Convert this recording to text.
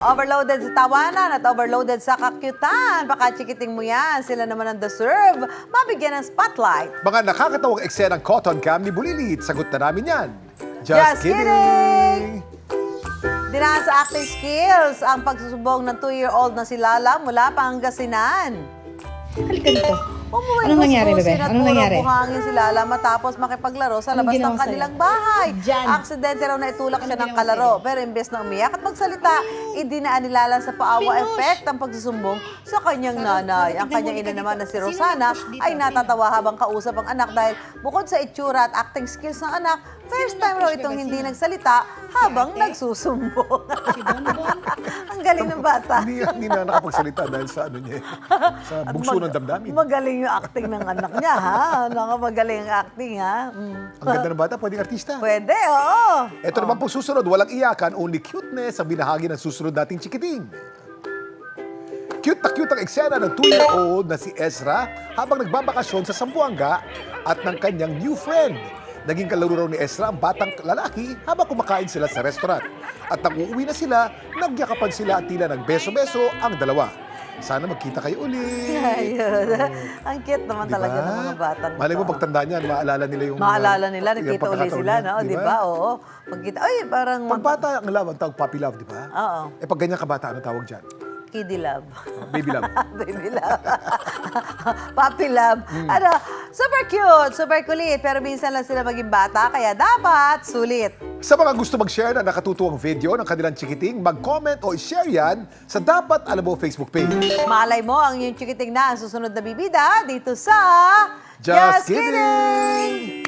Overloaded sa tawanan at overloaded sa kakyutan. Baka chikiting mo yan. Sila naman ang deserve. Mabigyan ng spotlight. Mga nakakatawang eksenang cotton cam ni Bulilit. Sagot na namin yan. Just kidding! Dinaan sa acting skills ang pagsusubong ng 2-year-old na si Lala mula Pangasinan. Halika dito. Umuwi Anong nangyari, bebe? Anong nangyari? Buhangin si Lala matapos makipaglaro sa labas ng ginawa kanilang sa'yo? bahay. Diyan. Aksidente raw na itulak siya ng ginawa kalaro. Pero imbes na umiyak at magsalita, idinaan ni Lala sa paawa effect ang pagsusumbong sa kanyang nanay. Ang kanyang ina naman na si Rosana ay natatawa habang kausap ang anak dahil bukod sa itsura at acting skills ng anak, first time raw itong hindi nagsalita habang nagsusumbong. Ang galing ng bata. Hindi na nakapagsalita dahil sa ano niya, sa bugso ng damdamin. Magaling yung acting ng anak niya, ha? Magaling ang acting, ha? Ang ganda ng bata, pwedeng artista. Pwede, oo. Ito naman po susunod, walang iyakan, only cuteness ang binahagi ng susunod nating chikiting. Cute na cute ang eksena ng 2-year-old na si Ezra habang nagbabakasyon sa Zamboanga at ng kanyang new friend. Naging kalaro raw ni Ezra ang batang lalaki habang kumakain sila sa restaurant. At nang uuwi na sila, nagyakapan sila at tila ng beso-beso ang dalawa. Sana magkita kayo ulit. Ayun. Ang cute naman talaga ng mga batang Malay mo to. pagtanda niyan, maalala nila yung... Maalala nila, yung nagkita uli pagkakataon sila, niyan, no? Di ba? Oo. Pagkita, ay, parang... Pag bata ang love, ang tawag puppy love, di ba? Oo. Eh pag ganyan kabata, ano tawag dyan? Kiddie love. Baby love. Baby love. Puppy love. Ano, super cute, super kulit, pero minsan lang sila maging bata, kaya dapat sulit. Sa mga gusto mag-share na nakatutuwang video ng kanilang chikiting, mag-comment o i-share yan sa Dapat Alam Mo Facebook page. Malay mo ang iyong chikiting na ang susunod na bibida dito sa Just kidding!